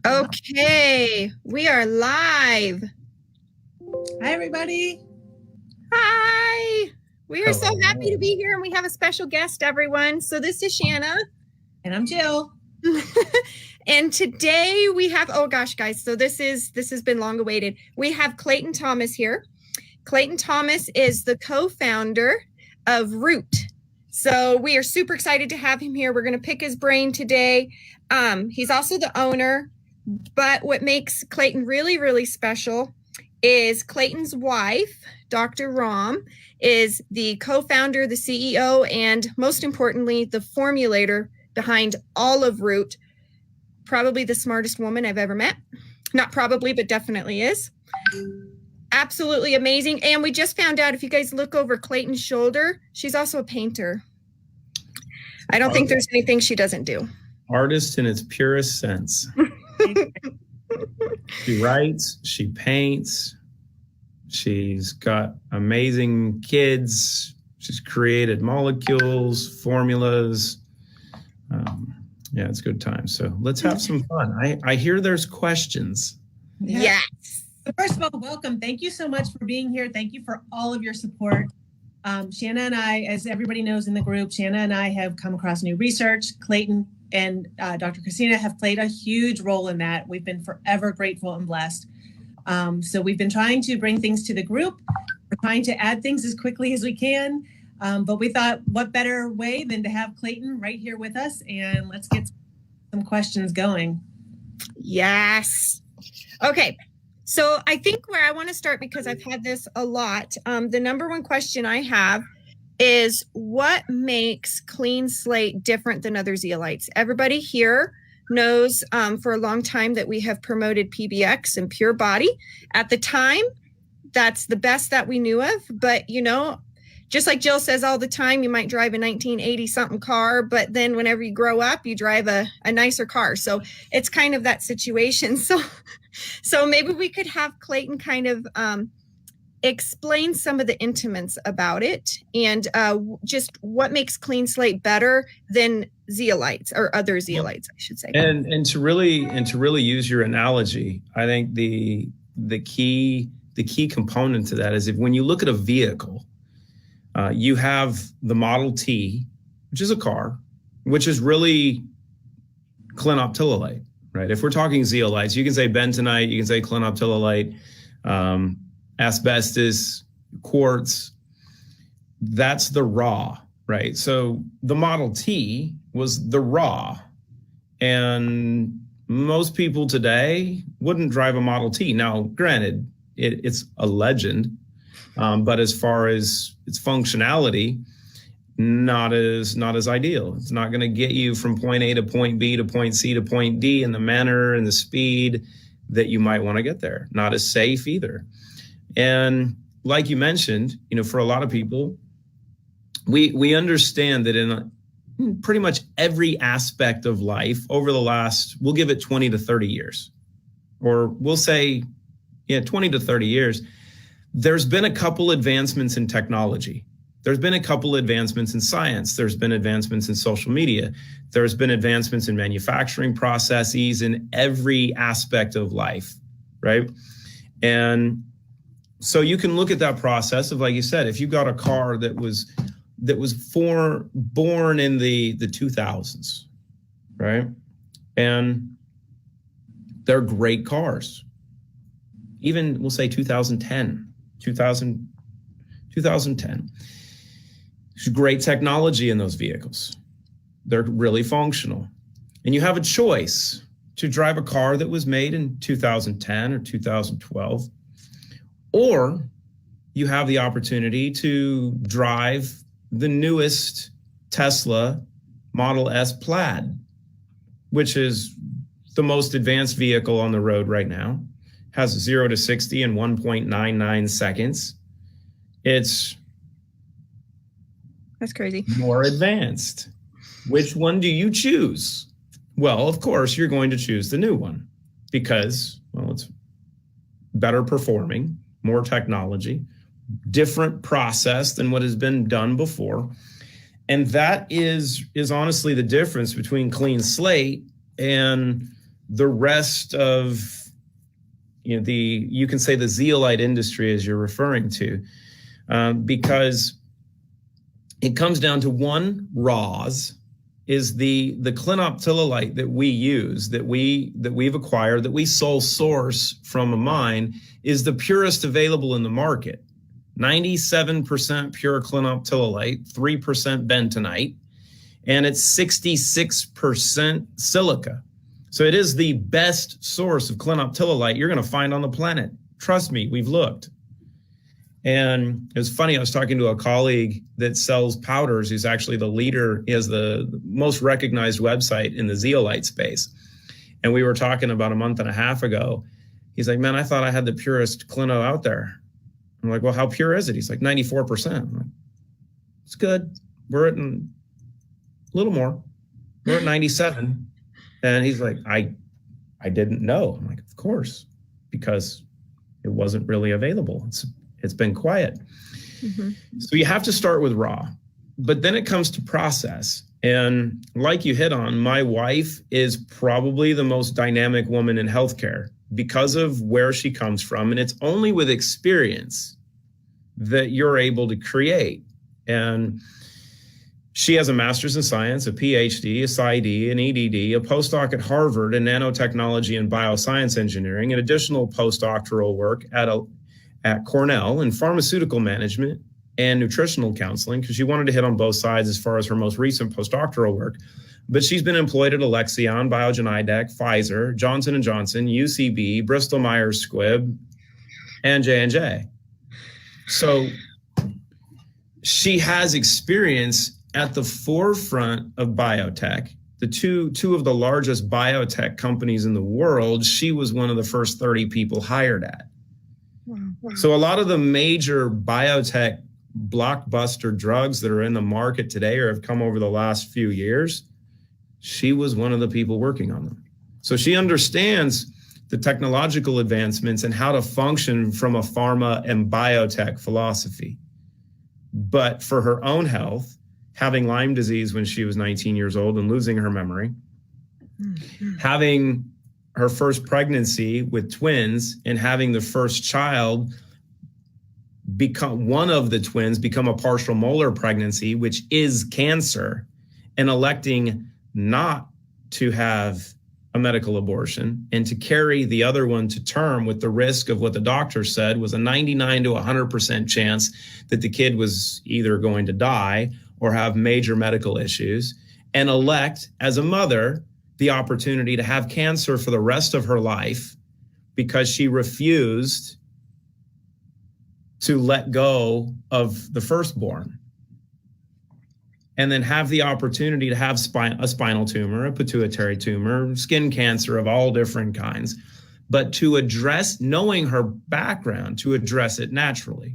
Okay, we are live. Hi, everybody. Hi. We are so happy to be here, and we have a special guest, everyone. So this is Shanna. And I'm Jill. And today we have, oh gosh, guys, so this has been long awaited. We have Clayton Thomas here. Clayton Thomas is the co-founder of Root. So we are super excited to have him here. We're going to pick his brain today. He's also the owner, but what makes Clayton really, really special is Clayton's wife, Dr. Rom, is the co-founder, the CEO, and most importantly, the formulator behind all of Root. Probably the smartest woman I've ever met. Not probably, but definitely is. Absolutely amazing. And we just found out, if you guys look over Clayton's shoulder, she's also a painter. I don't think there's anything she doesn't do. Artist in its purest sense. She writes, she paints, she's got amazing kids, she's created molecules, formulas. Yeah, it's a good time. So let's have some fun. I hear there's questions. Yes. So first of all, welcome. Thank you so much for being here. Thank you for all of your support. Shanna and I, as everybody knows in the group, Shanna and I have come across new research. Clayton and Dr. Christina have played a huge role in that. We've been forever grateful and blessed. So we've been trying to bring things to the group. We're trying to add things as quickly as we can. But we thought, what better way than to have Clayton right here with us, and let's get some questions going. Yes. Okay. So I think where I want to start, because I've had this a lot, the number one question I have is, what makes Cleanslate different than other zeolites? Everybody here knows for a long time that we have promoted PBX and Pure Body. At the time, that's the best that we knew of. But, you know, just like Jill says all the time, you might drive a 1980 something car, but then whenever you grow up, you drive a nicer car. So it's kind of that situation. So maybe we could have Clayton kind of explain some of the intimates about it, and just what makes Cleanslate better than zeolites, or other zeolites, I should say. And to really use your analogy, I think the key component to that is, if when you look at a vehicle, you have the Model T, which is a car, which is really clinoptilolite, right? If we're talking zeolites, you can say bentonite, you can say clinoptilolite, asbestos, quartz. That's the raw, right? So the Model T was the raw. And most people today wouldn't drive a Model T. Now, granted, it's a legend. But as far as its functionality, not as ideal. It's not going to get you from point A to point B to point C to point D in the manner and the speed that you might want to get there. Not as safe either. And like you mentioned, you know, for a lot of people, we understand that in pretty much every aspect of life over the last, we'll give it 20 to 30 years, or we'll say, 20 to 30 years, there's been a couple advancements in technology. There's been a couple advancements in science. There's been advancements in social media. There's been advancements in manufacturing processes in every aspect of life, right? And so you can look at that process of, like you said, if you got a car that was born in the 2000s, right? And they're great cars. Even we'll say 2010. There's great technology in those vehicles. They're really functional. And you have a choice to drive a car that was made in 2010 or 2012, or you have the opportunity to drive the newest Tesla Model S Plaid, which is the most advanced vehicle on the road right now. Has 0 to 60 in 1.99 seconds. That's crazy. More advanced. Which one do you choose? Well, of course, you're going to choose the new one because, well, it's better performing, more technology, different process than what has been done before. And that is honestly the difference between Cleanslate and the rest of, you can say the zeolite industry, as you're referring to, because it comes down to one raws is the clinoptilolite that we use, that we've acquired, that we sole source from a mine, is the purest available in the market. 97% pure clinoptilolite, 3% bentonite, and it's 66% silica. So it is the best source of clinoptilolite you're going to find on the planet. Trust me, we've looked. And it was funny, I was talking to a colleague that sells powders, who's actually the leader, he has the most recognized website in the zeolite space. And we were talking about a month and a half ago. He's like, man, I thought I had the purest clino out there. I'm like, well, how pure is it? He's like, 94%. I'm like, it's good. We're at a little more. We're at 97. And he's like, I didn't know. I'm like, of course, because it wasn't really available. It's been quiet. Mm-hmm. So you have to start with raw, but then it comes to process. And like you hit on, my wife is probably the most dynamic woman in healthcare because of where she comes from. And it's only with experience that you're able to create. And she has a master's in science, a PhD, a PsyD, an EDD, a postdoc at Harvard in nanotechnology and bioscience engineering, and additional postdoctoral work at Cornell in pharmaceutical management and nutritional counseling, because she wanted to hit on both sides as far as her most recent postdoctoral work. But she's been employed at Alexion, Biogen IDEC, Pfizer, Johnson & Johnson, UCB, Bristol Myers Squibb, and J&J. So she has experience at the forefront of biotech. The two of the largest biotech companies in the world, she was one of the first 30 people hired at. Wow. So a lot of the major biotech blockbuster drugs that are in the market today or have come over the last few years, she was one of the people working on them. So she understands the technological advancements and how to function from a pharma and biotech philosophy. But for her own health, having Lyme disease when she was 19 years old and losing her memory, having her first pregnancy with twins and having the first child become one of the twins become a partial molar pregnancy, which is cancer, and electing not to have a medical abortion and to carry the other one to term with the risk of what the doctor said was a 99 to 100% chance that the kid was either going to die or have major medical issues, and elect as a mother the opportunity to have cancer for the rest of her life because she refused to let go of the firstborn, and then have the opportunity to have a spinal tumor, a pituitary tumor, skin cancer of all different kinds, but to address, knowing her background, to address it naturally.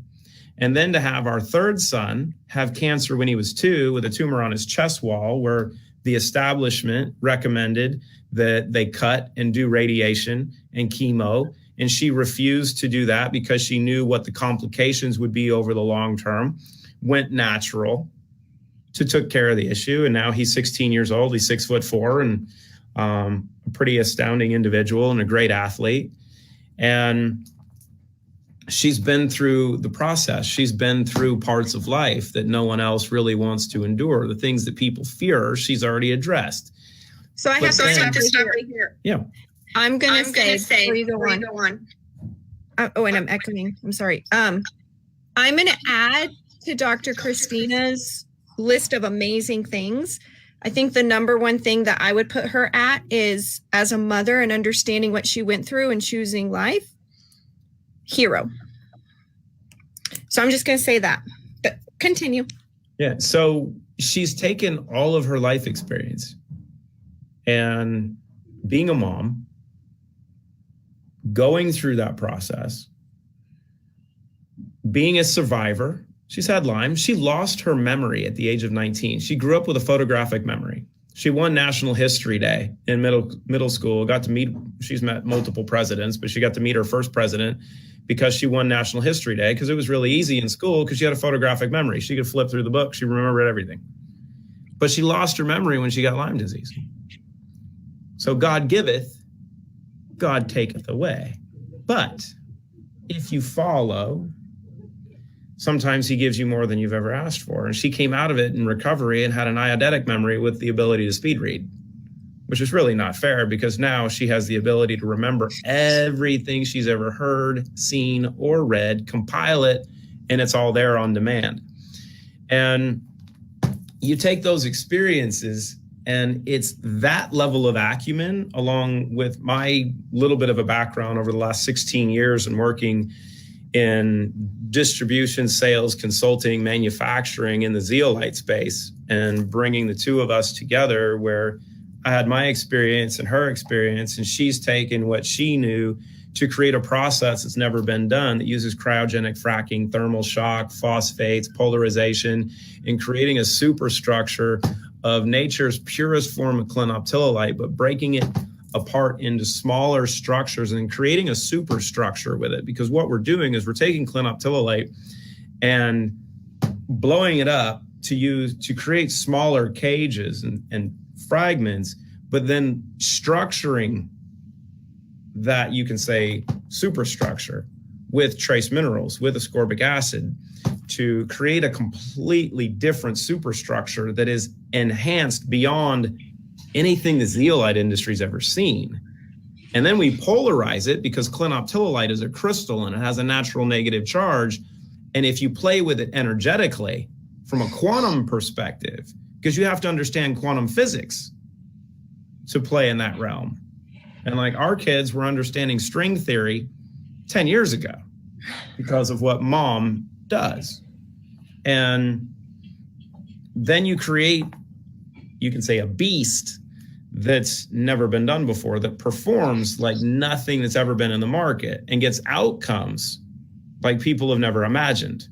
And then to have our third son have cancer when he was 2 with a tumor on his chest wall, where the establishment recommended that they cut and do radiation and chemo. And she refused to do that because she knew what the complications would be over the long term, went natural, took care of the issue. And now he's 16 years old. He's 6'4" and a pretty astounding individual and a great athlete. And she's been through the process. She's been through parts of life that no one else really wants to endure. The things that people fear, she's already addressed. So I have to stop right here. Yeah. I'm going to say before you go on. Oh, and I'm echoing. I'm sorry. I'm going to add to Dr. Christina's list of amazing things. I think the number one thing that I would put her at is, as a mother and understanding what she went through and choosing life, hero. So I'm just going to say that, but continue. Yeah. So she's taken all of her life experience and being a mom, going through that process, being a survivor. She's had Lyme. She lost her memory at the age of 19. She grew up with a photographic memory. She won National History Day in middle school, she's met multiple presidents, but she got to meet her first president because she won National History Day, because it was really easy in school because she had a photographic memory. She could flip through the book. She remembered everything. But she lost her memory when she got Lyme disease. So God giveth God taketh away. But if you follow, sometimes he gives you more than you've ever asked for. And she came out of it in recovery and had an eidetic memory with the ability to speed read, which is really not fair, because now she has the ability to remember everything she's ever heard, seen, or read, compile it, and it's all there on demand. And you take those experiences, and it's that level of acumen, along with my little bit of a background over the last 16 years and working in distribution, sales, consulting, manufacturing in the zeolite space, and bringing the two of us together, where I had my experience and her experience, and she's taken what she knew to create a process that's never been done that uses cryogenic fracking, thermal shock, phosphates, polarization, and creating a superstructure of nature's purest form of clinoptilolite, but breaking it apart into smaller structures and creating a superstructure with it. Because what we're doing is we're taking clinoptilolite and blowing it up to create smaller cages and fragments, but then structuring that, you can say, superstructure with trace minerals, with ascorbic acid, to create a completely different superstructure that is enhanced beyond anything the zeolite industry's ever seen. And then we polarize it, because clinoptilolite is a crystal and it has a natural negative charge. And if you play with it energetically from a quantum perspective, because you have to understand quantum physics to play in that realm. And like, our kids were understanding string theory 10 years ago because of what mom does. And then you create, you can say, a beast that's never been done before, that performs like nothing that's ever been in the market and gets outcomes like people have never imagined.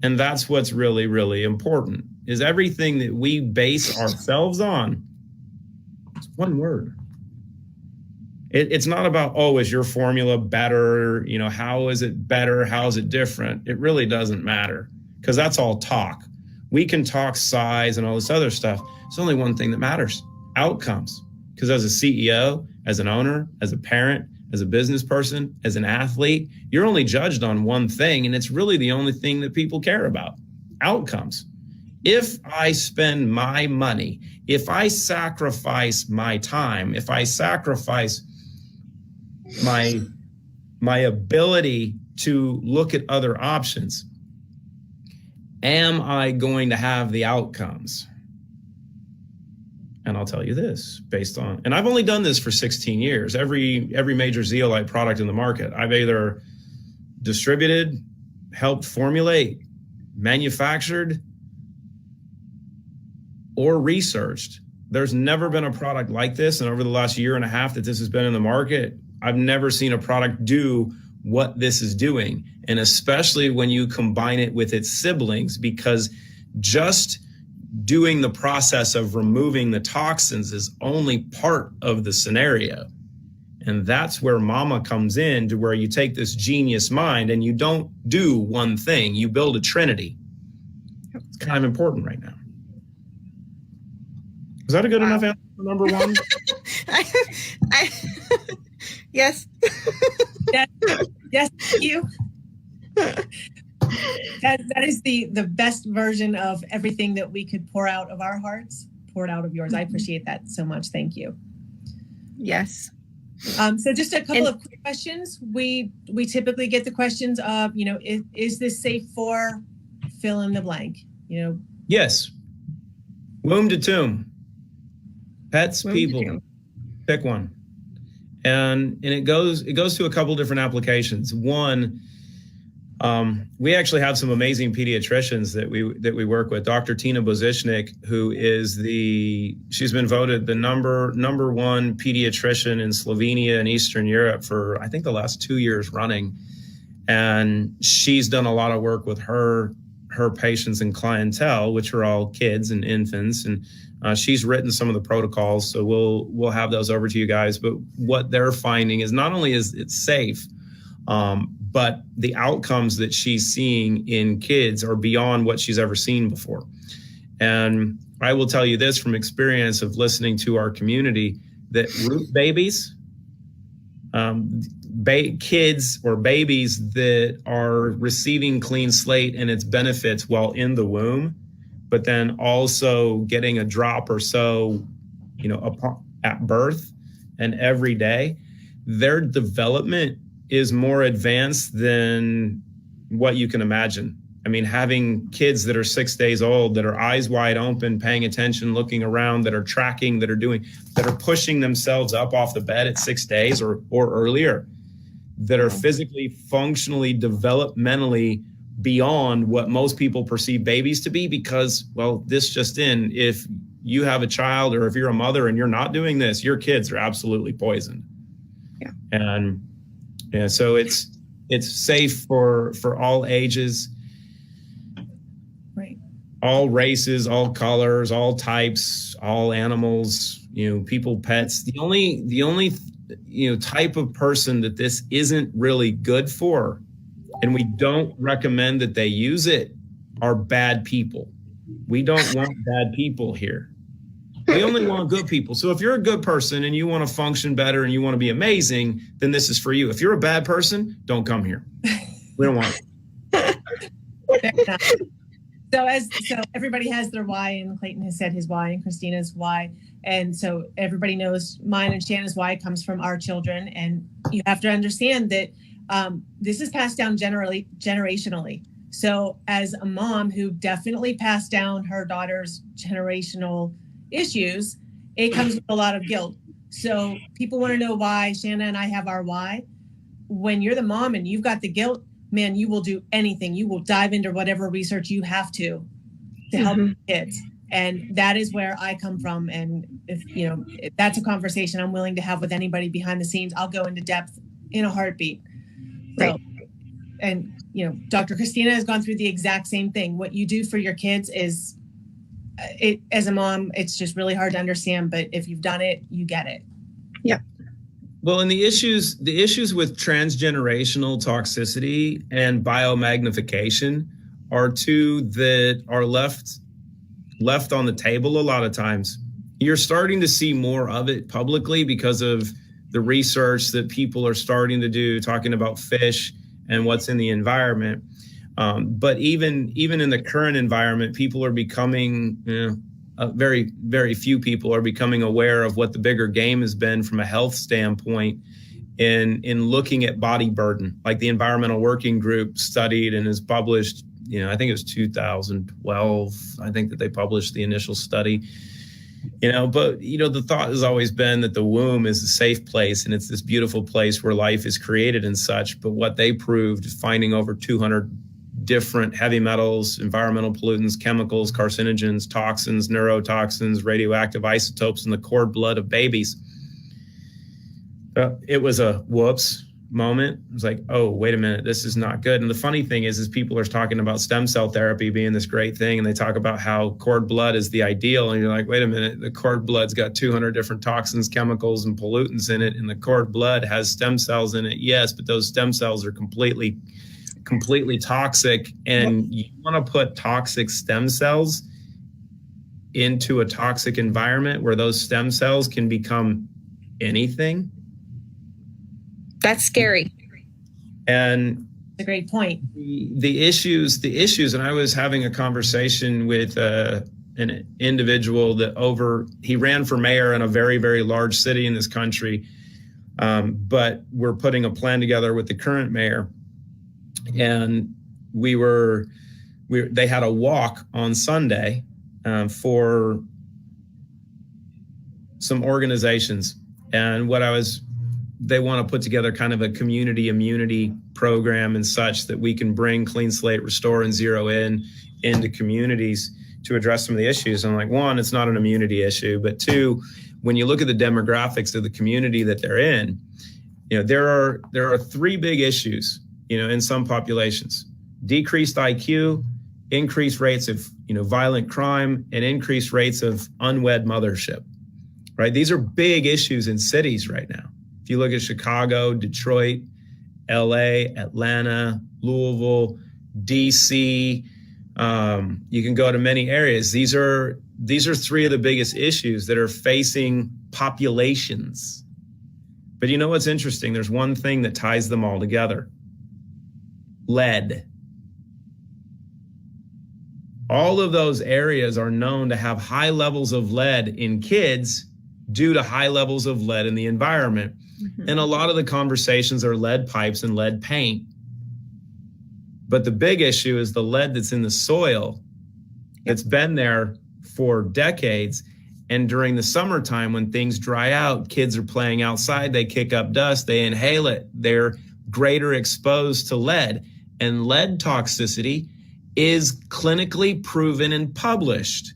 And that's what's really, really important, is everything that we base ourselves on, it's one word. It's not about, oh, is your formula better? You know, how is it better? How is it different? It really doesn't matter, because that's all talk. We can talk size and all this other stuff. It's only one thing that matters: outcomes. Because as a CEO, as an owner, as a parent, as a business person, as an athlete, you're only judged on one thing, and it's really the only thing that people care about: outcomes. If I spend my money, if I sacrifice my time, if I sacrifice my ability to look at other options, am I going to have the outcomes? And I'll tell you this, based on, and I've only done this for 16 years, every major zeolite product in the market, I've either distributed, helped formulate, manufactured, or researched. There's never been a product like this. And over the last year and a half that this has been in the market, I've never seen a product do what this is doing. And especially when you combine it with its siblings, because just doing the process of removing the toxins is only part of the scenario. And that's where mama comes in, to where you take this genius mind and you don't do one thing, you build a trinity. It's kind of important right now. Is that a good enough answer for number one? Yes. Yes, thank you. That is the best version of everything that we could pour out of our hearts, poured out of yours. I appreciate that so much. Thank you. Yes. So just a couple of quick questions. We typically get the questions of, you know, is this safe for fill in the blank? You know. Yes. Womb to tomb. Pets, Womb people. to tomb. Pick one. And it goes to a couple different applications. One, we actually have some amazing pediatricians that we work with. Dr. Tina Bozicnik, who is she's been voted the number one pediatrician in Slovenia and Eastern Europe for, I think, the last 2 years running. And she's done a lot of work with her patients and clientele, which are all kids and infants. And she's written some of the protocols, so we'll have those over to you guys. But what they're finding is not only is it safe, but the outcomes that she's seeing in kids are beyond what she's ever seen before. And I will tell you this from experience of listening to our community, that root babies kids or babies that are receiving Cleanslate and its benefits while in the womb, but then also getting a drop or so, at birth and every day, their development is more advanced than what you can imagine. I mean, having kids that are 6 days old, that are eyes wide open, paying attention, looking around, that are tracking, that are pushing themselves up off the bed at 6 days or earlier, that are physically, functionally, developmentally beyond what most people perceive babies to be, because, well, this just in, if you have a child or if you're a mother and you're not doing this, your kids are absolutely poisoned. Yeah. And so it's safe for all ages, right, all races, all colors, all types, all animals, people, pets. The only type of person that this isn't really good for, and we don't recommend that they use it, are bad people. We don't want bad people here. We only want good people. So if you're a good person and you want to function better and you want to be amazing, then this is for you. If you're a bad person, don't come here. We don't want it. So everybody has their why, and Clayton has said his why, and Christina's why. And so everybody knows mine and Shanna's why comes from our children. And you have to understand that this is passed down generationally. So as a mom who definitely passed down her daughter's generational issues, it comes with a lot of guilt. So people want to know why. Shanna and I have our why. When you're the mom and you've got the guilt, man, you will do anything. You will dive into whatever research you have to help kids. And that is where I come from. And if that's a conversation I'm willing to have with anybody behind the scenes, I'll go into depth in a heartbeat. Right. So, and Dr. Christina has gone through the exact same thing. What you do for your kids is, as a mom, it's just really hard to understand. But if you've done it, you get it. Yeah. Well, and the issues with transgenerational toxicity and biomagnification are two that are left on the table a lot of times. You're starting to see more of it publicly because of the research that people are starting to do, talking about fish and what's in the environment. But even in the current environment, people are becoming, very, very few people are becoming aware of what the bigger game has been from a health standpoint in looking at body burden. Like the Environmental Working Group studied and has published, I think it was 2012, I think that they published the initial study. But the thought has always been that the womb is a safe place and it's this beautiful place where life is created and such. But what they proved, finding over 200 different heavy metals, environmental pollutants, chemicals, carcinogens, toxins, neurotoxins, radioactive isotopes in the cord blood of babies. It was a whoops moment. It was like, oh, wait a minute, this is not good. And the funny thing is people are talking about stem cell therapy being this great thing. And they talk about how cord blood is the ideal. And you're like, wait a minute, the cord blood's got 200 different toxins, chemicals, and pollutants in it. And the cord blood has stem cells in it. Yes, but those stem cells are completely toxic. And you want to put toxic stem cells into a toxic environment where those stem cells can become anything. That's scary. And a great point. The issues, and I was having a conversation with an individual that he ran for mayor in a very, very large city in this country. But we're putting a plan together with the current mayor. And they had a walk on Sunday for some organizations. And they want to put together kind of a community immunity program and such that we can bring Cleanslate, Restore, and Zero into communities to address some of the issues. And I'm like, one, it's not an immunity issue, but two, when you look at the demographics of the community that they're in, there are three big issues, in some populations: decreased IQ, increased rates of, violent crime, and increased rates of unwed mothership, right? These are big issues in cities right now. If you look at Chicago, Detroit, LA, Atlanta, Louisville, DC, you can go to many areas. These are three of the biggest issues that are facing populations But you know what's interesting? There's one thing that ties them all together. Lead. All of those areas are known to have high levels of lead in kids due to high levels of lead in the environment. Mm-hmm. And a lot of the conversations are lead pipes and lead paint. But the big issue is the lead that's in the soil that's been there for decades. And during the summertime, when things dry out, kids are playing outside, they kick up dust, they inhale it, they're greater exposed to lead. And lead toxicity is clinically proven and published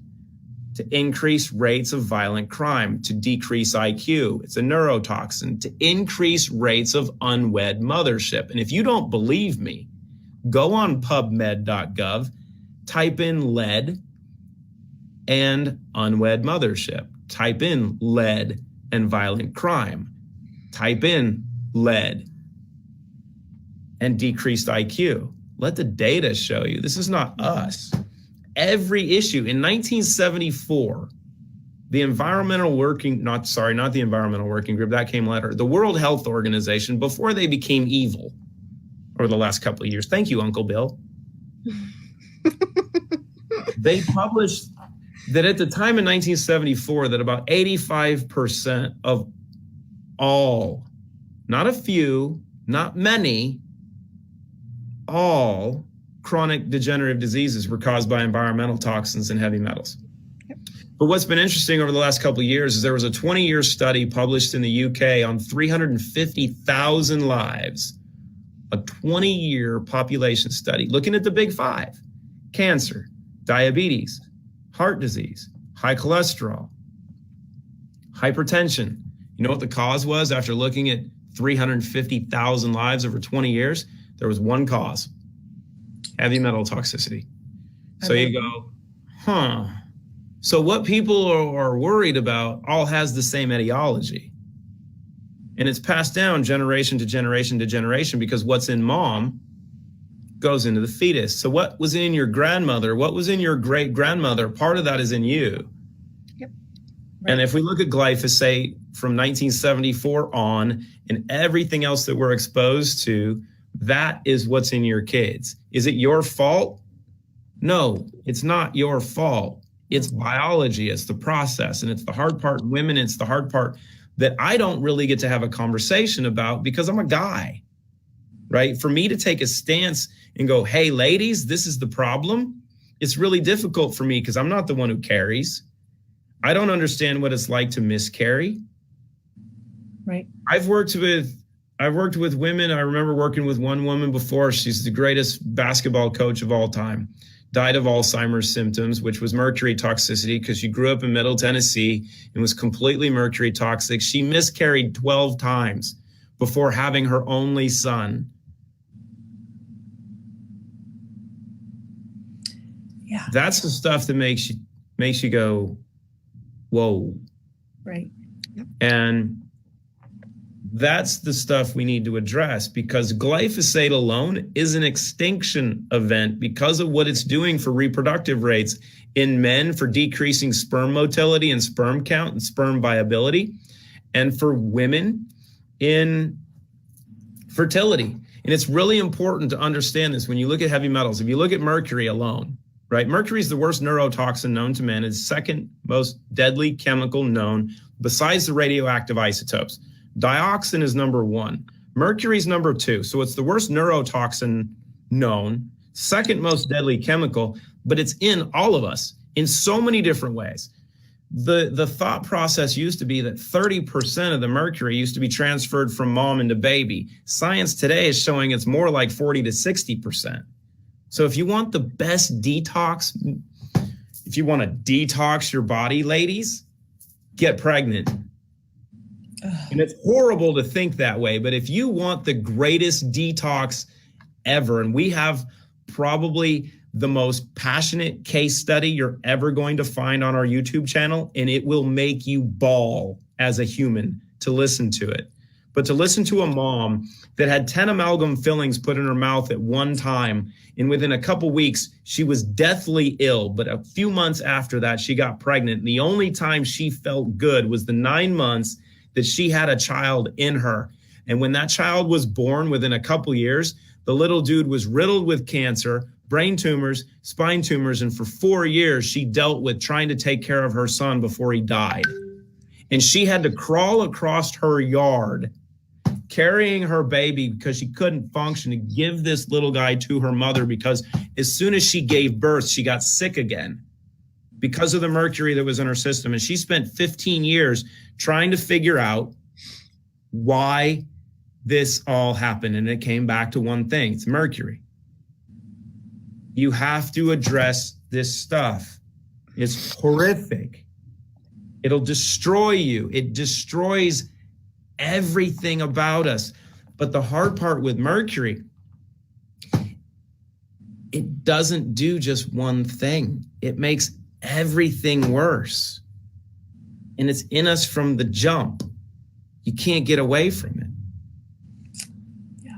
to increase rates of violent crime, to decrease IQ. It's a neurotoxin, to increase rates of unwed mothership. And if you don't believe me, go on pubmed.gov, type in lead and unwed mothership. Type in lead and violent crime. Type in lead and decreased IQ. Let the data show you. This is not us. Every issue in 1974, the Environmental Working, not the Environmental Working Group, that came later, the World Health Organization, before they became evil over the last couple of years. Thank you, Uncle Bill. They published that at the time in 1974, that about 85% of all, not a few, not many, all chronic degenerative diseases were caused by environmental toxins and heavy metals. Yep. But what's been interesting over the last couple of years is there was a 20-year study published in the UK on 350,000 lives, a 20-year population study looking at the big five: cancer, diabetes, heart disease, high cholesterol, hypertension. You know what the cause was after looking at 350,000 lives over 20 years? There was one cause: heavy metal toxicity. So you go, So what people are worried about all has the same etiology. And it's passed down generation to generation to generation, because what's in mom goes into the fetus. So what was in your grandmother, what was in your great grandmother, part of that is in you. Yep. Right. And if we look at glyphosate from 1974 on and everything else that we're exposed to, that is what's in your kids. Is it your fault? No, it's not your fault. It's biology. It's the process. And it's the hard part in women. It's the hard part that I don't really get to have a conversation about because I'm a guy, right? For me to take a stance and go, hey, ladies, this is the problem. It's really difficult for me because I'm not the one who carries. I don't understand what it's like to miscarry. Right. I've worked with women. I remember working with one woman before. She's the greatest basketball coach of all time. Died of Alzheimer's symptoms, which was mercury toxicity, because she grew up in Middle Tennessee and was completely mercury toxic. She miscarried 12 times before having her only son. Yeah. That's the stuff that makes you go, whoa. Right. Yep. And that's the stuff we need to address, because glyphosate alone is an extinction event because of what it's doing for reproductive rates in men, for decreasing sperm motility and sperm count and sperm viability, and for women in fertility. And it's really important to understand this when you look at heavy metals. If you look at mercury alone, right? Mercury is the worst neurotoxin known to man. It's the second most deadly chemical known besides the radioactive isotopes. Dioxin is number one. Mercury is number two. So it's the worst neurotoxin known, second most deadly chemical, but it's in all of us in so many different ways. The thought process used to be that 30% of the mercury used to be transferred from mom into baby. Science today is showing it's more like 40 to 60%. So if you want the best detox, if you want to detox your body, ladies, get pregnant. And it's horrible to think that way, but if you want the greatest detox ever, and we have probably the most passionate case study you're ever going to find on our YouTube channel, and it will make you bawl as a human to listen to it. But to listen to a mom that had 10 amalgam fillings put in her mouth at one time, and within a couple weeks, she was deathly ill, but a few months after that, she got pregnant. And the only time she felt good was the 9 months that she had a child in her. And when that child was born, within a couple years, the little dude was riddled with cancer, brain tumors, spine tumors. And for 4 years, she dealt with trying to take care of her son before he died. And she had to crawl across her yard carrying her baby because she couldn't function, to give this little guy to her mother, because as soon as she gave birth, she got sick again because of the mercury that was in her system. And she spent 15 years trying to figure out why this all happened. And it came back to one thing: it's mercury. You have to address this stuff. It's horrific. It'll destroy you. It destroys everything about us. But the hard part with mercury, it doesn't do just one thing. It makes everything worse. And it's in us from the jump. You can't get away from it. Yeah.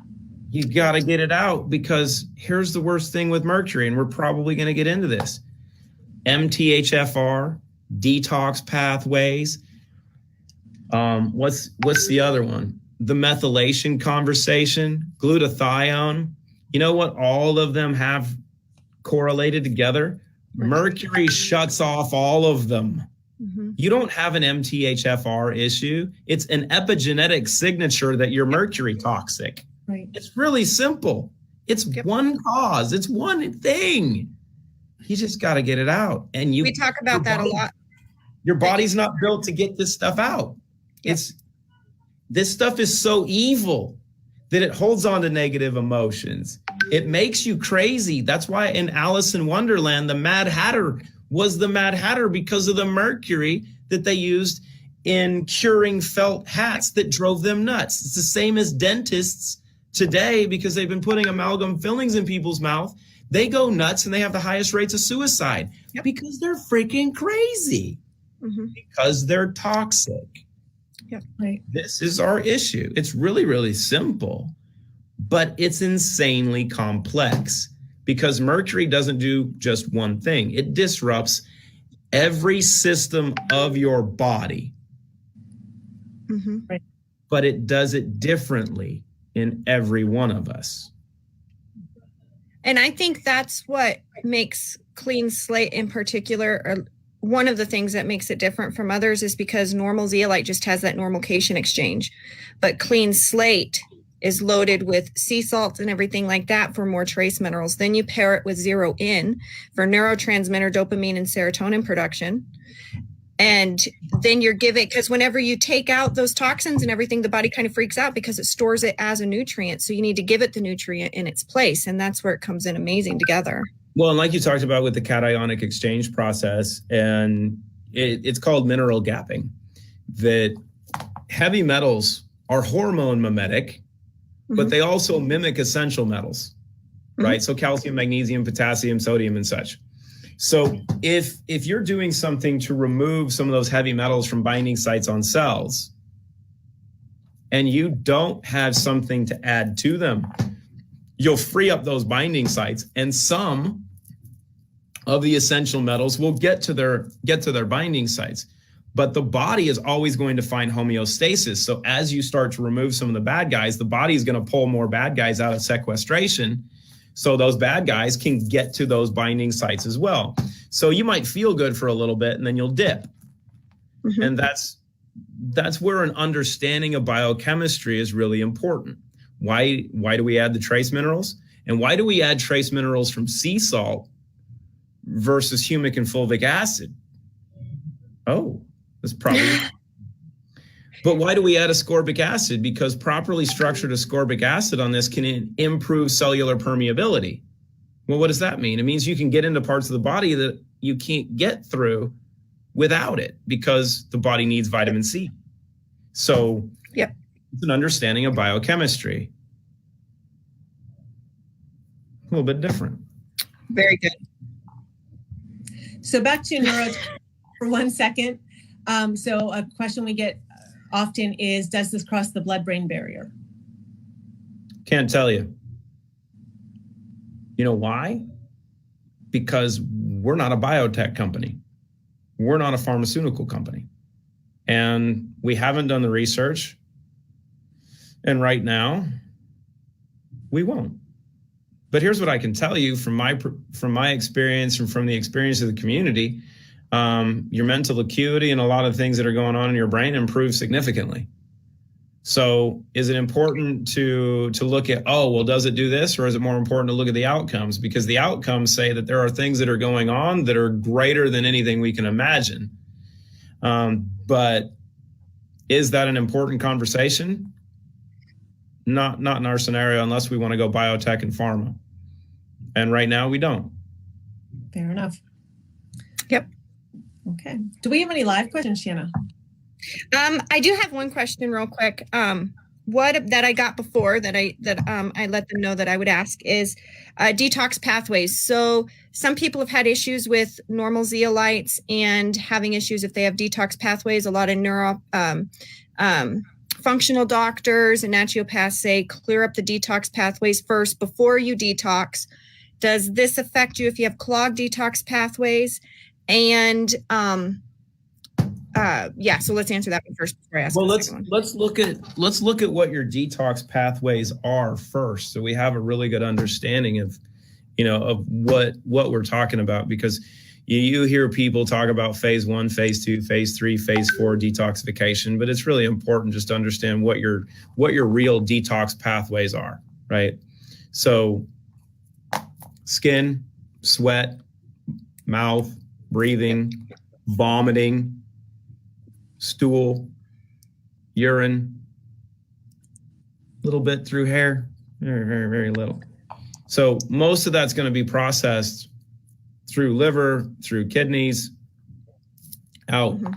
You got to get it out, because here's the worst thing with mercury, and we're probably going to get into this. MTHFR, detox pathways. What's the other one? The methylation conversation, glutathione. You know what all of them have correlated together? Mercury shuts off all of them. Mm-hmm. You don't have an MTHFR issue. It's an epigenetic signature that you're mercury toxic. Right. It's really simple. It's one cause. It's one thing. You just got to get it out. And we talk about that a lot. Your body's not built to get this stuff out. Yep. This stuff is so evil that it holds on to negative emotions. It makes you crazy. That's why in Alice in Wonderland, the Mad Hatter was the Mad Hatter, because of the mercury that they used in curing felt hats that drove them nuts. It's the same as dentists today, because they've been putting amalgam fillings in people's mouth. They go nuts and they have the highest rates of suicide because they're freaking crazy, because they're toxic. Yep. Right. This is our issue. It's really, really simple, but it's insanely complex, because mercury doesn't do just one thing. It disrupts every system of your body, Right. but it does it differently in every one of us. And I think that's what makes Cleanslate in particular, or one of the things that makes it different from others, is because normal zeolite just has that normal cation exchange. But Cleanslate is loaded with sea salts and everything like that for more trace minerals. Then you pair it with Zero In for neurotransmitter dopamine and serotonin production. And then you're giving, because whenever you take out those toxins and everything, the body kind of freaks out because it stores it as a nutrient. So you need to give it the nutrient in its place. And that's where it comes in amazing together. Well, and like you talked about with the cationic exchange process, and it's called mineral gapping, that heavy metals are hormone mimetic, but they also mimic essential metals, right? So calcium, magnesium, potassium, sodium, and such. So if you're doing something to remove some of those heavy metals from binding sites on cells, and you don't have something to add to them, you'll free up those binding sites, and some of the essential metals will get to their binding sites. But the body is always going to find homeostasis. So as you start to remove some of the bad guys, the body is going to pull more bad guys out of sequestration, so those bad guys can get to those binding sites as well. So you might feel good for a little bit, and then you'll dip. And that's where an understanding of biochemistry is really important. Why do we add the trace minerals? And why do we add trace minerals from sea salt versus humic and fulvic acid? Oh, that's probably... But why do we add ascorbic acid? Because properly structured ascorbic acid on this can improve cellular permeability. Well, what does that mean? It means you can get into parts of the body that you can't get through without it, because the body needs vitamin C. So it's an understanding of biochemistry. A little bit different. Very good. So back to neuro for 1 second. So a question we get often is, does this cross the blood-brain barrier? Can't tell you. You know why? Because we're not a biotech company. We're not a pharmaceutical company. And we haven't done the research. And right now, we won't. But here's what I can tell you from my experience and from the experience of the community, your mental acuity and a lot of things that are going on in your brain improve significantly. So is it important to look at, oh, well, does it do this? Or is it more important to look at the outcomes? Because the outcomes say that there are things that are going on that are greater than anything we can imagine. But is that an important conversation? Not in our scenario, unless we want to go biotech and pharma. And right now we don't. Fair enough. Yep. Okay. Do we have any live questions, Shanna? I do have one question real quick. What that I got before that I let them know that I would ask is detox pathways. So some people have had issues with normal zeolites and having issues if they have detox pathways. A lot of functional doctors and naturopaths say clear up the detox pathways first before you detox. Does this affect you if you have clogged detox pathways? And so let's answer that one first before I ask. Well, let's look at what your detox pathways are first, so we have a really good understanding of what we're talking about, because you hear people talk about phase 1, phase 2, phase 3, phase 4 detoxification, but it's really important just to understand what your real detox pathways are, right? So skin, sweat, mouth, breathing, vomiting, stool, urine, a little bit through hair, very, very, very little. So most of that's going to be processed through liver, through kidneys, out. Mm-hmm.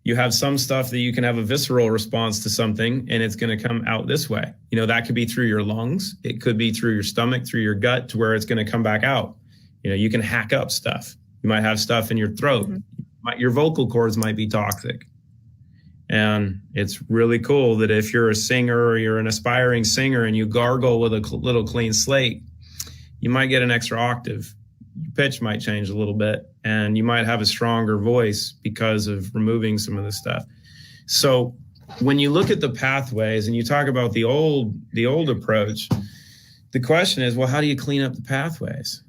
You have some stuff that you can have a visceral response to something and it's going to come out this way. That could be through your lungs. It could be through your stomach, through your gut, to where it's going to come back out. You can hack up stuff. You might have stuff in your throat. Mm-hmm. Your vocal cords might be toxic. And it's really cool that if you're a singer or you're an aspiring singer and you gargle with a little clean slate, you might get an extra octave. Your pitch might change a little bit and you might have a stronger voice because of removing some of the stuff. So when you look at the pathways and you talk about the old approach, the question is, well, how do you clean up the pathways?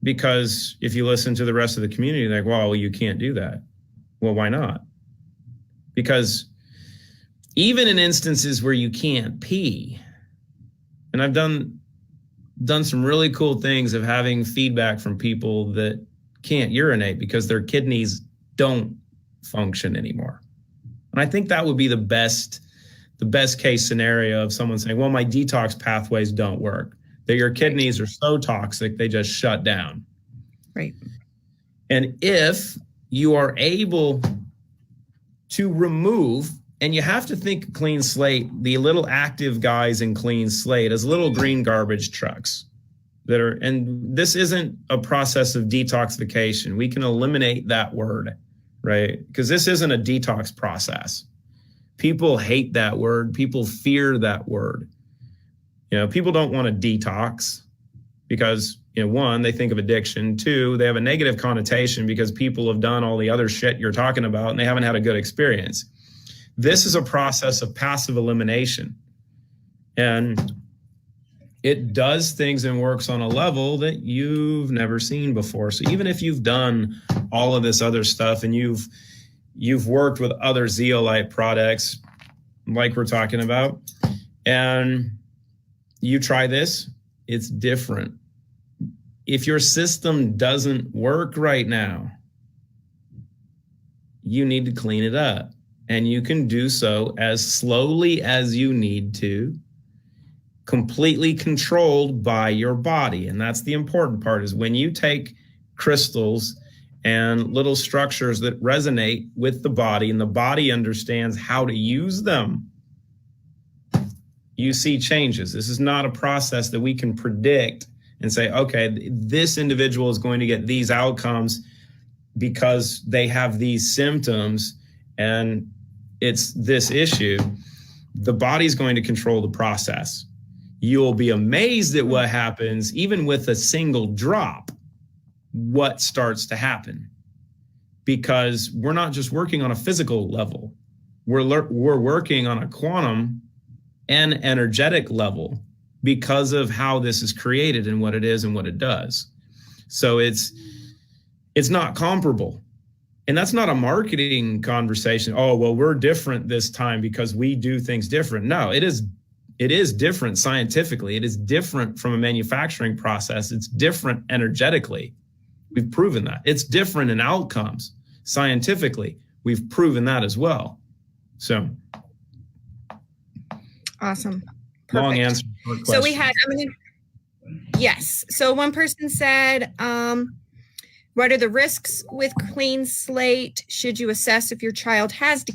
Because if you listen to the rest of the community, they're like, well, you can't do that. Well, why not? Because even in instances where you can't pee, and I've done some really cool things of having feedback from people that can't urinate because their kidneys don't function anymore. And I think that would be the best case scenario of someone saying, well, my detox pathways don't work. That your kidneys are so toxic, they just shut down. Right. And if you are able to remove, and you have to think Clean Slate, the little active guys in Clean Slate as little green garbage trucks that are, and this isn't a process of detoxification. We can eliminate that word, right? Because this isn't a detox process. People hate that word. People fear that word. People don't want to detox because, one, they think of addiction. Two, they have a negative connotation because people have done all the other shit you're talking about and they haven't had a good experience. This is a process of passive elimination. And it does things and works on a level that you've never seen before. So even if you've done all of this other stuff and you've worked with other zeolite products like we're talking about, and you try this, it's different. If your system doesn't work right now, you need to clean it up. And you can do so as slowly as you need to, completely controlled by your body. And that's the important part, is when you take crystals and little structures that resonate with the body and the body understands how to use them, you see changes. This is not a process that we can predict and say, okay, this individual is going to get these outcomes because they have these symptoms and it's this issue. The body's going to control the process. You'll be amazed at what happens, even with a single drop, what starts to happen. because we're not just working on a physical level. We're working on a quantum and energetic level because of how this is created and what it is and what it does. So it's not comparable. And that's not a marketing conversation. Oh, well, we're different this time because we do things different. No, it is different scientifically. It is different from a manufacturing process. It's different energetically. We've proven that. It's different in outcomes. Scientifically, we've proven that as well. So awesome. Perfect. Long answer. So we had, yes. So one person said, what are the risks with Cleanslate? Should you assess if your child has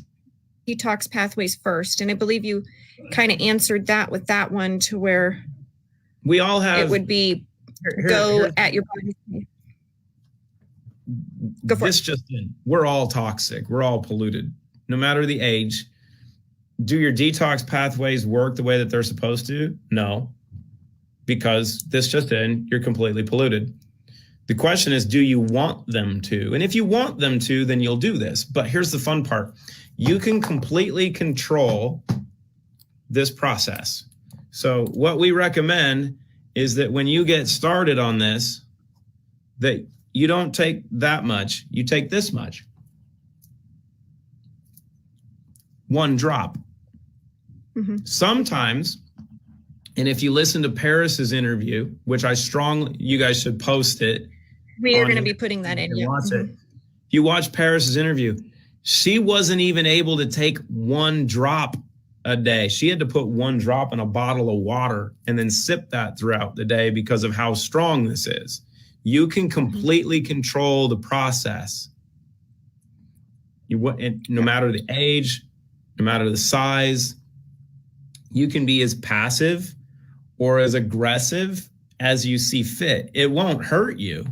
detox pathways first? And I believe you kind of answered that with that one, to where we all have, it would be at your body. Go for this it. Just in. We're all toxic. We're all polluted, no matter the age. Do your detox pathways work the way that they're supposed to? No, because this just in, you're completely polluted. The question is, do you want them to? And if you want them to, then you'll do this. But here's the fun part. You can completely control this process. So what we recommend is that when you get started on this, that you don't take that much, you take this much. 1 drop. Mm-hmm. Sometimes, and if you listen to Paris's interview, which you guys should post it. We are going to be putting that in. Watch it. If you watch Paris's interview, she wasn't even able to take 1 drop a day. She had to put 1 drop in a bottle of water and then sip that throughout the day because of how strong this is. You can completely control the process. No matter the age, no matter the size, you can be as passive or as aggressive as you see fit. It won't hurt you,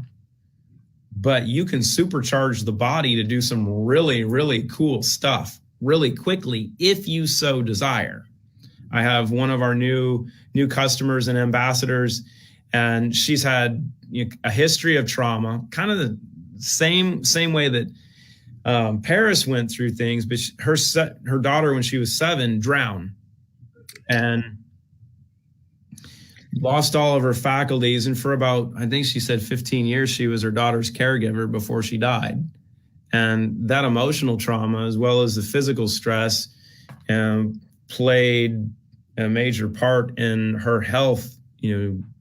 but you can supercharge the body to do some really, really cool stuff really quickly if you so desire. I have one of our new customers and ambassadors, and she's had a history of trauma, kind of the same way that Paris went through things, but her daughter, when she was 7, drowned and lost all of her faculties. And for about, I think she said 15 years, she was her daughter's caregiver before she died. And that emotional trauma, as well as the physical stress, played a major part in her health,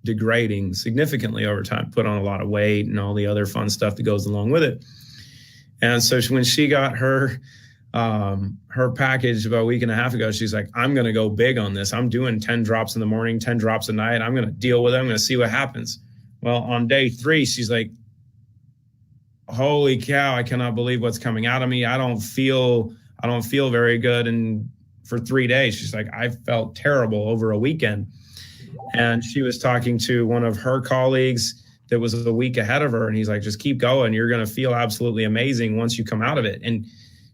degrading significantly over time, put on a lot of weight and all the other fun stuff that goes along with it. And so when she got her package about a week and a half ago, she's like, I'm going to go big on this. I'm doing 10 drops in the morning, 10 drops at night. I'm going to deal with it. I'm going to see what happens. Well, on day 3, she's like, holy cow, I cannot believe what's coming out of me. I don't feel very good. And for 3 days, she's like, I felt terrible over a weekend. And she was talking to one of her colleagues that was a week ahead of her. And he's like, just keep going. You're going to feel absolutely amazing once you come out of it. And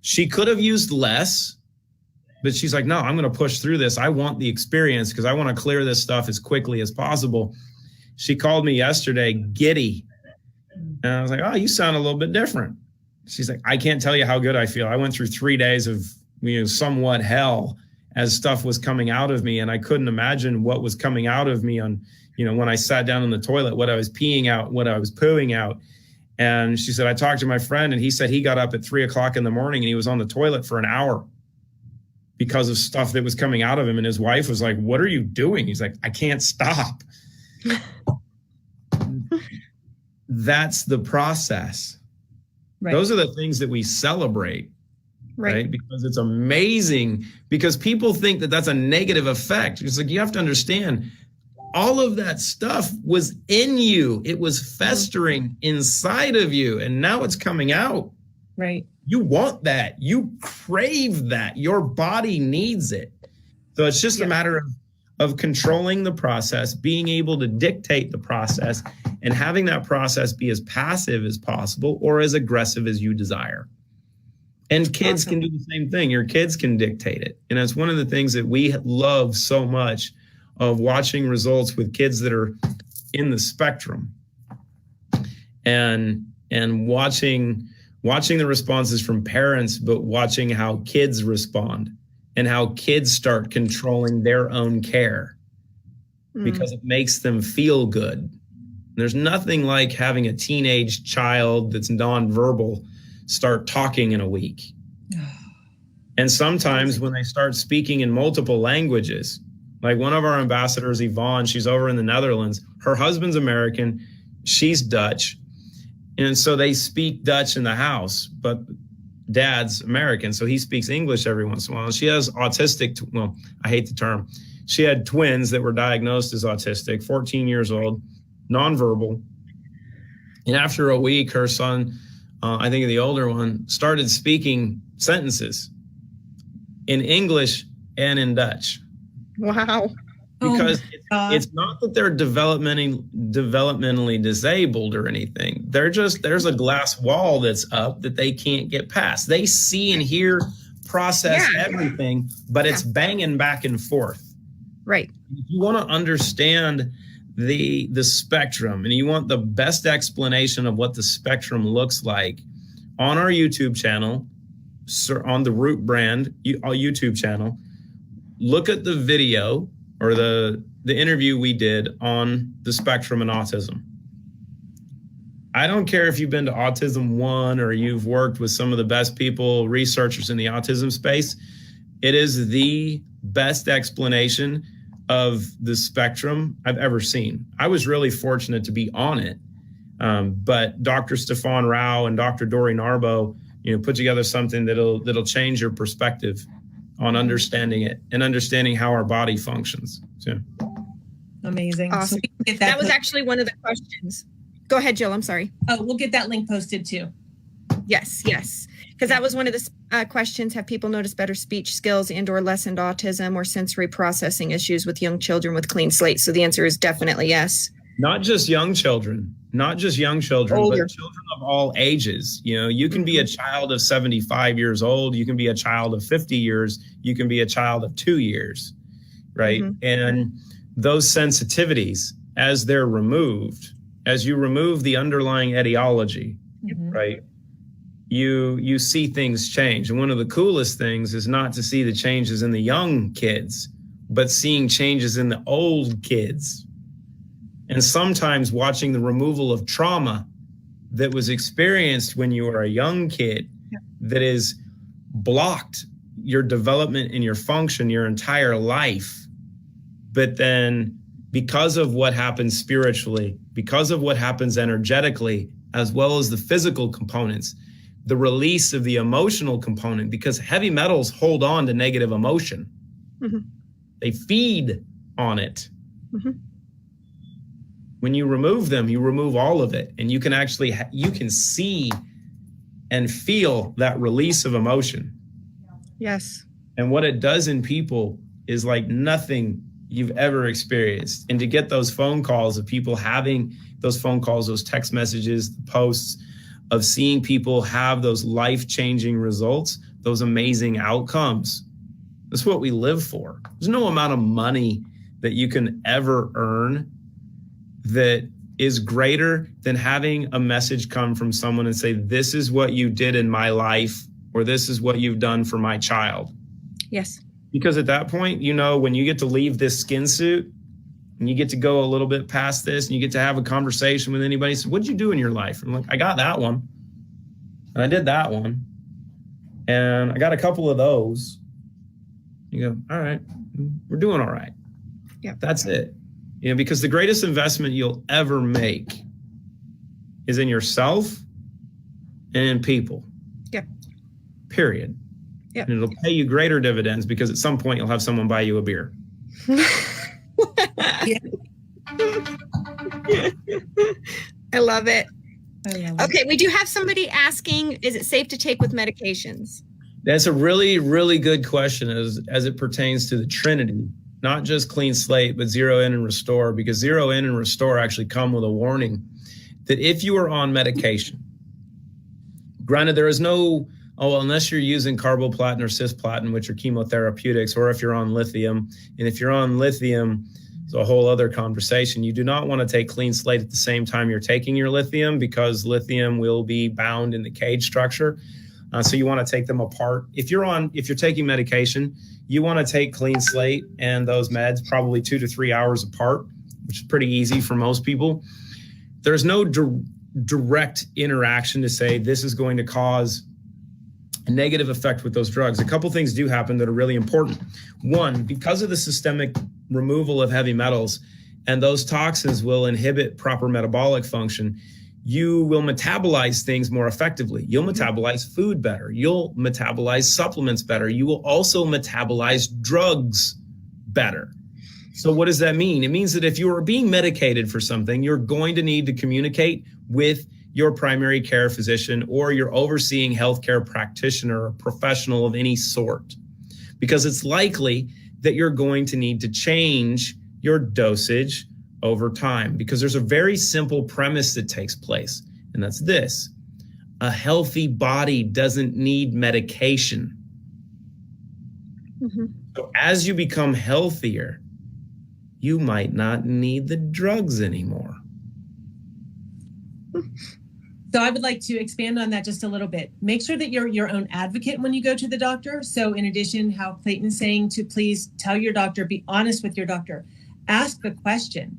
she could have used less, but she's like, no, I'm going to push through this. I want the experience because I want to clear this stuff as quickly as possible. She called me yesterday, giddy. And I was like, oh, you sound a little bit different. She's like, I can't tell you how good I feel. I went through 3 days of somewhat hell as stuff was coming out of me. And I couldn't imagine what was coming out of me on, when I sat down in the toilet, what I was peeing out, what I was pooing out. And she said, I talked to my friend and he said he got up at 3 o'clock in the morning and he was on the toilet for an hour because of stuff that was coming out of him. And his wife was like, what are you doing? He's like, I can't stop. That's the process. Right. Those are the things that we celebrate. Right. Because it's amazing, because people think that that's a negative effect. It's like, you have to understand, all of that stuff was in you. It was festering inside of you. And now it's coming out. Right. You want that. You crave that. Your body needs it. So it's just a matter of controlling the process, being able to dictate the process, and having that process be as passive as possible or as aggressive as you desire. And kids can do the same thing. Your kids can dictate it. And that's one of the things that we love so much of watching results with kids that are in the spectrum and watching watching the responses from parents, but watching how kids respond and how kids start controlling their own care because it makes them feel good. There's nothing like having a teenage child that's nonverbal start talking in a week. And sometimes when they start speaking in multiple languages, like one of our ambassadors, Yvonne, she's over in the Netherlands. Her husband's American, she's Dutch. And so they speak Dutch in the house, but dad's American, so he speaks English every once in a while. She has autistic, well, I hate the term. She had twins that were diagnosed as autistic, 14 years old, nonverbal. And after a week, her son, I think the older one, started speaking sentences in English and in Dutch. Wow. Because it's not that they're developmentally disabled or anything. There's a glass wall that's up that they can't get past. They see and hear, process everything, but it's banging back and forth. Right. If you want to understand the spectrum and you want the best explanation of what the spectrum looks like, on our YouTube channel, on the Root brand YouTube channel, look at the video or the interview we did on the spectrum and autism. I don't care if you've been to Autism One or you've worked with some of the best people, researchers in the autism space. It is the best explanation of the spectrum I've ever seen. I was really fortunate to be on it. But Dr. Stefan Rao and Dr. Dori Narbo, put together something that'll change your perspective on understanding it and understanding how our body functions. So. Amazing. Awesome. So that was actually one of the questions. Go ahead, Jill. I'm sorry. Oh, we'll get that link posted too. Yes. Because that was one of the questions. Have people noticed better speech skills and or lessened autism or sensory processing issues with young children with Cleanslate? So the answer is definitely yes. Not just young children, but children of all ages. You can be a child of 75 years old. You can be a child of 50 years. You can be a child of 2 years, right? And those sensitivities, as they're removed, as you remove the underlying etiology, right? You see things change. And one of the coolest things is not to see the changes in the young kids, but seeing changes in the old kids. And sometimes watching the removal of trauma that was experienced when you were a young kid that is blocked your development and your function your entire life. But then because of what happens spiritually, because of what happens energetically, as well as the physical components, the release of the emotional component, because heavy metals hold on to negative emotion. They feed on it. When you remove them, you remove all of it. And you can actually, you can see and feel that release of emotion. Yes. And what it does in people is like nothing you've ever experienced. And to get those phone calls of people having those phone calls, those text messages, the posts of seeing people have those life-changing results, those amazing outcomes. That's what we live for. There's no amount of money that you can ever earn that is greater than having a message come from someone and say, this is what you did in my life, or this is what you've done for my child. Yes. Because at that point, when you get to leave this skin suit and you get to go a little bit past this and you get to have a conversation with anybody, so what'd you do in your life? I'm like, I got that one. And I did that one. And I got a couple of those. You go, all right, we're doing all right. Yeah. That's it. Because the greatest investment you'll ever make is in yourself and in people. Yeah. Period. Yeah. And it'll pay you greater dividends because at some point you'll have someone buy you a beer. I love it. Okay, we do have somebody asking, is it safe to take with medications? That's a really, really good question as it pertains to the Trinity. Not just Cleanslate, but Zero In and Restore, because Zero In and Restore actually come with a warning that if you are on medication, granted, there is no, unless you're using carboplatin or cisplatin, which are chemotherapeutics, or if you're on lithium. And if you're on lithium, It's a whole other conversation. You do not want to take Cleanslate at the same time you're taking your lithium, because lithium will be bound in the cage structure. So you want to take them apart. If you're taking medication, you want to take Cleanslate and those meds probably 2 to 3 hours apart, which is pretty easy for most people. There's no direct interaction to say this is going to cause a negative effect with those drugs. A couple things do happen that are really important. One, because of the systemic removal of heavy metals, and those toxins will inhibit proper metabolic function, you will metabolize things more effectively. You'll metabolize food better. You'll metabolize supplements better. You will also metabolize drugs better. So what does that mean? It means that if you are being medicated for something, you're going to need to communicate with your primary care physician or your overseeing healthcare practitioner or professional of any sort, because it's likely that you're going to need to change your dosage over time, because there's a very simple premise that takes place, and that's this: a healthy body doesn't need medication. Mm-hmm. So as you become healthier, you might not need the drugs anymore. So I would like to expand on that just a little bit. Make sure that you're your own advocate when you go to the doctor. So in addition, how Clayton's saying to please tell your doctor, be honest with your doctor, ask the question.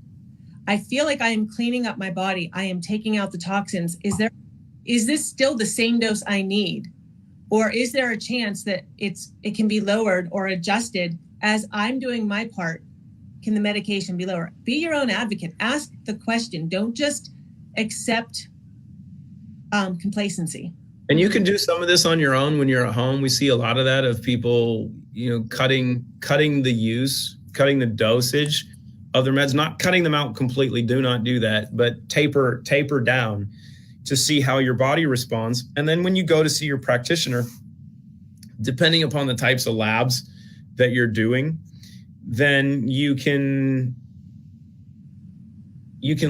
I feel like I am cleaning up my body. I am taking out the toxins. Is this still the same dose I need? Or is there a chance that it can be lowered or adjusted as I'm doing my part? Can the medication be lower? Be your own advocate. Ask the question. Don't just accept complacency. And you can do some of this on your own when you're at home. We see a lot of that, of people, cutting the dosage of their meds, not cutting them out completely. Do not do that, but taper down to see how your body responds. And then when you go to see your practitioner, depending upon the types of labs that you're doing, then you can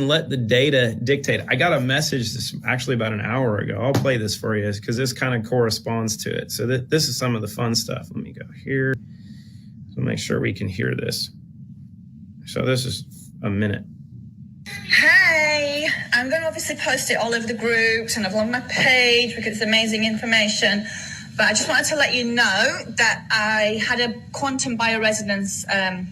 let the data dictate. I got a message actually about an hour ago. I'll play this for you because this kind of corresponds to it. So this is some of the fun stuff. Let me go here. So make sure we can hear this. So this is a minute. Hey, I'm going to obviously post it all over the groups and on my page because it's amazing information. But I just wanted to let you know that I had a quantum bioresonance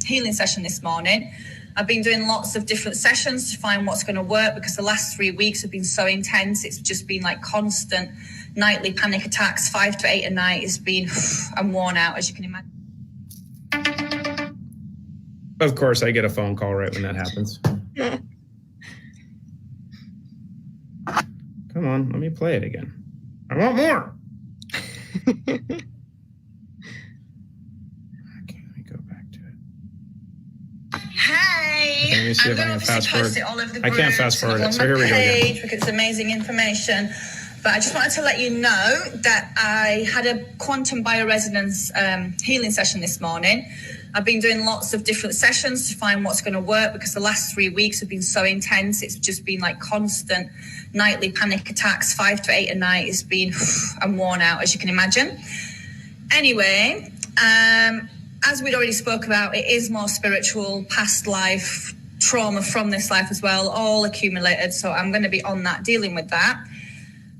healing session this morning. I've been doing lots of different sessions to find what's going to work because the last 3 weeks have been so intense. It's just been like constant nightly panic attacks, 5 to 8 a night. It's been, I'm worn out, as you can imagine. Of course, I get a phone call right when that happens. Come on, let me play it again. I want more. Okay, let me go back to it. Hey, let me see if I can fast forward. I can't fast forward it, so here we go again. Because it's amazing information. But I just wanted to let you know that I had a quantum bioresonance healing session this morning. I've been doing lots of different sessions to find what's going to work because the last 3 weeks have been so intense. It's just been like constant nightly panic attacks, 5 to 8 a night. It's been, I'm worn out, as you can imagine. Anyway, as we'd already spoke about, it is more spiritual, past life, trauma from this life as well, all accumulated. So I'm going to be on that, dealing with that.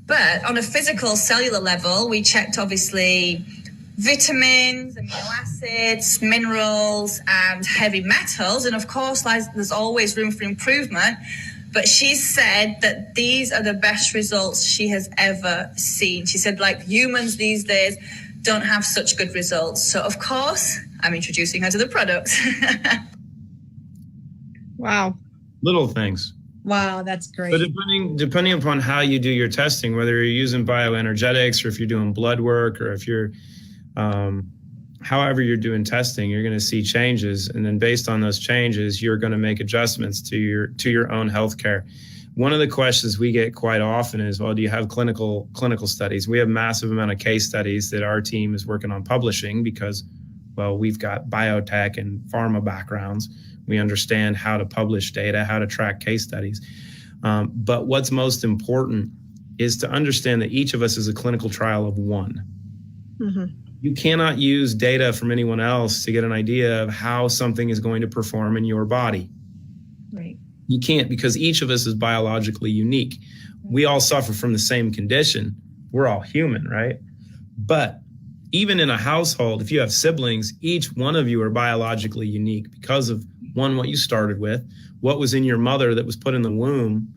But on a physical cellular level, we checked obviously vitamins, amino acids, minerals, and heavy metals. And of course, there's always room for improvement. But she said that these are the best results she has ever seen. She said, like, humans these days don't have such good results. So, of course, I'm introducing her to the products. Wow. Little things. Wow, that's great. But depending upon how you do your testing, whether you're using bioenergetics or if you're doing blood work or if you're however you're doing testing, you're going to see changes. And then based on those changes, you're going to make adjustments to your own healthcare. One of the questions we get quite often is, well, do you have clinical studies? We have massive amount of case studies that our team is working on publishing because, well, we've got biotech and pharma backgrounds. We understand how to publish data, how to track case studies. But what's most important is to understand that each of us is a clinical trial of one. Mm-hmm. You cannot use data from anyone else to get an idea of how something is going to perform in your body. Right. You can't, because each of us is biologically unique. We all suffer from the same condition. We're all human, right? But even in a household, if you have siblings, each one of you are biologically unique because of, one, what you started with, what was in your mother that was put in the womb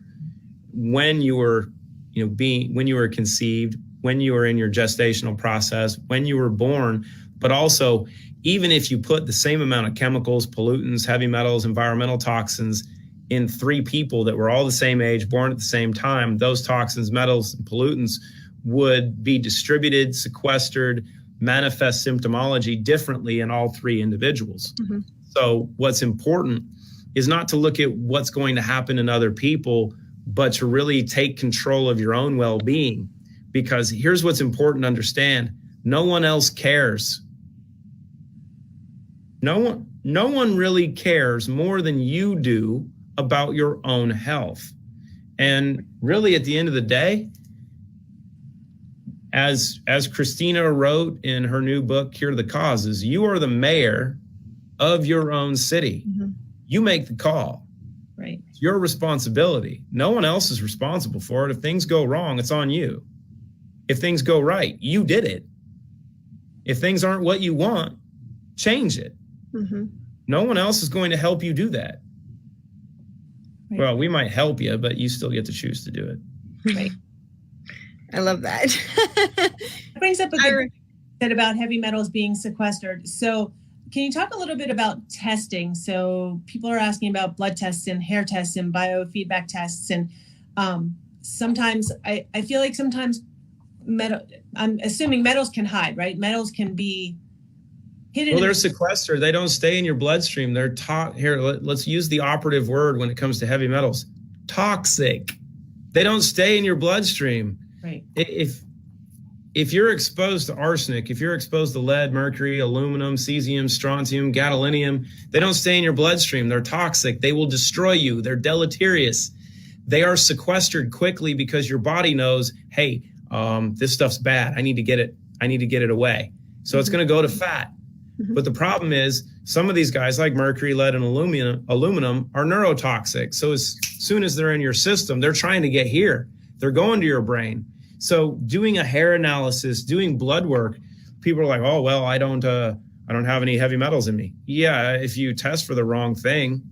when you were, when you were conceived, when you were in your gestational process, when you were born. But also, even if you put the same amount of chemicals, pollutants, heavy metals, environmental toxins in 3 people that were all the same age, born at the same time, those toxins, metals, and pollutants would be distributed, sequestered, manifest symptomology differently in all 3 individuals. Mm-hmm. So what's important is not to look at what's going to happen in other people, but to really take control of your own well-being. Because here's what's important to understand. No one else cares. No one really cares more than you do about your own health. And really, at the end of the day, as Christina wrote in her new book, Cure the Causes, you are the mayor of your own city. Mm-hmm. You make the call. Right. It's your responsibility. No one else is responsible for it. If things go wrong, it's on you. If things go right, you did it. If things aren't what you want, change it. Mm-hmm. No one else is going to help you do that. Right. Well, we might help you, but you still get to choose to do it. Right. I love that. It brings up a good point about heavy metals being sequestered. So can you talk a little bit about testing? So people are asking about blood tests and hair tests and biofeedback tests. And sometimes I feel like sometimes I'm assuming metals can hide, right? Metals can be hidden. Well, they're sequestered. They don't stay in your bloodstream. They're here. Let's use the operative word when it comes to heavy metals. Toxic. They don't stay in your bloodstream. Right. If you're exposed to arsenic, if you're exposed to lead, mercury, aluminum, cesium, strontium, gadolinium, they don't stay in your bloodstream. They're toxic. They will destroy you. They're deleterious. They are sequestered quickly because your body knows, hey, this stuff's bad. I need to get it away. So it's going to go to fat. Mm-hmm. But the problem is some of these guys like mercury, lead, and aluminum are neurotoxic. So as soon as they're in your system, they're trying to get here. They're going to your brain. So doing a hair analysis, doing blood work, people are like, oh, well, I don't have any heavy metals in me. Yeah, if you test for the wrong thing,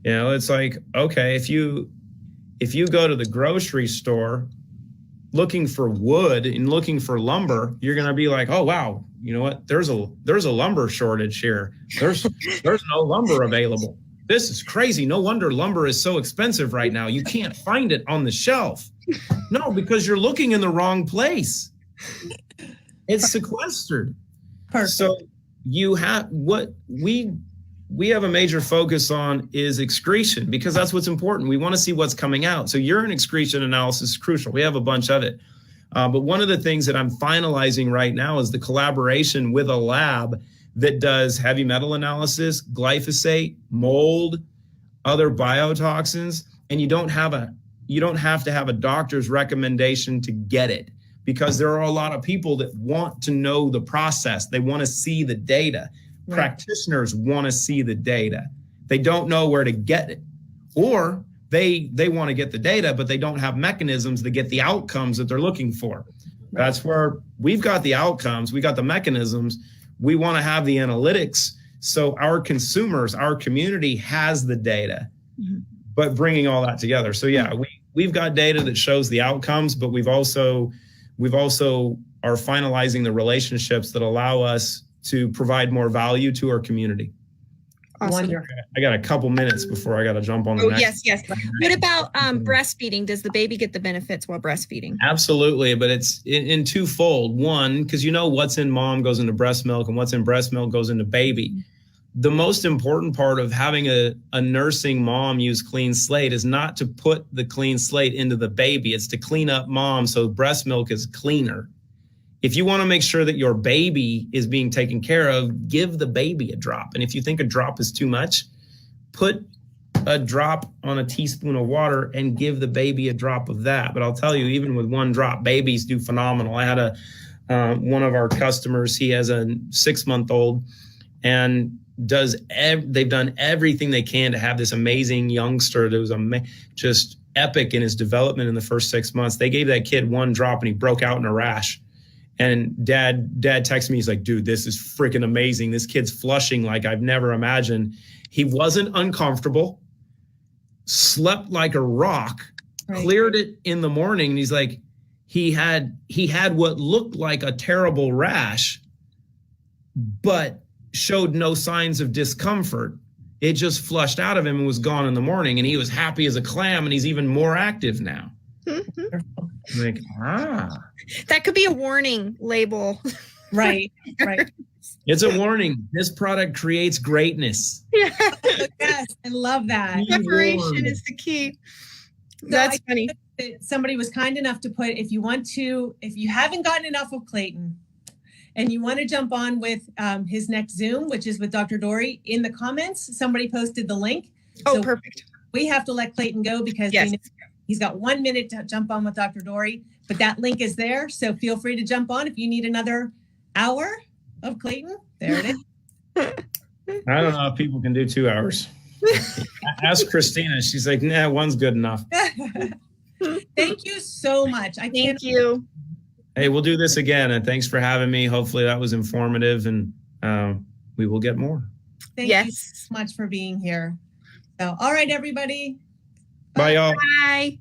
it's like, okay, if you go to the grocery store looking for wood and looking for lumber, you're going to be like, oh, wow, you know what? There's a lumber shortage here. There's no lumber available. This is crazy. No wonder lumber is so expensive right now. You can't find it on the shelf. No, because you're looking in the wrong place. It's sequestered. Perfect. So you have what we have a major focus on is excretion, because that's what's important. We want to see what's coming out. So urine excretion analysis is crucial. We have a bunch of it. But one of the things that I'm finalizing right now is the collaboration with a lab that does heavy metal analysis, glyphosate, mold, other biotoxins, and you don't have to have a doctor's recommendation to get it, because there are a lot of people that want to know the process. They want to see the data. Right. Practitioners want to see the data. They don't know where to get it, or they want to get the data, but they don't have mechanisms to get the outcomes that they're looking for. Right. That's where we've got the outcomes. We got the mechanisms. We want to have the analytics. So our consumers, our community has the data, mm-hmm. but bringing all that together. So yeah, we've got data that shows the outcomes, but we've also are finalizing the relationships that allow us to provide more value to our community. Awesome. I got a couple minutes before I got to jump on the next. Yes. What about breastfeeding? Does the baby get the benefits while breastfeeding? Absolutely, but it's in twofold. One, because what's in mom goes into breast milk, and what's in breast milk goes into baby. The most important part of having a nursing mom use Cleanslate is not to put the Cleanslate into the baby. It's to clean up mom so breast milk is cleaner. If you want to make sure that your baby is being taken care of, give the baby a drop. And if you think a drop is too much, put a drop on a teaspoon of water and give the baby a drop of that. But I'll tell you, even with one drop, babies do phenomenal. I one of our customers. He has a 6-month-old and they've done everything they can to have this amazing youngster that was just epic in his development in the first 6 months. They gave that kid one drop and he broke out in a rash. And dad texted me. He's like, dude, this is freaking amazing. This kid's flushing like I've never imagined. He wasn't uncomfortable, slept like a rock, cleared it in the morning. And he's like, he had what looked like a terrible rash, but showed no signs of discomfort. It just flushed out of him and was gone in the morning. And he was happy as a clam, and he's even more active now. Mm-hmm. Like, that could be a warning label. Right. It's a warning. This product creates greatness. Yeah. Yes, I love that. Preparation is the key. That's funny. Somebody was kind enough to put, if you haven't gotten enough of Clayton and you want to jump on with his next Zoom, which is with Dr. Dory, in the comments, somebody posted the link. Oh, perfect. We have to let Clayton go because he's got 1 minute to jump on with Dr. Dory, but that link is there. So feel free to jump on if you need another hour of Clayton. There it is. I don't know if people can do 2 hours. Ask Christina. She's like, nah, one's good enough. Thank you so much. Thank you. Hey, we'll do this again. And thanks for having me. Hopefully that was informative, and we will get more. Thank you so much for being here. So, all right, everybody. Bye, y'all. Bye.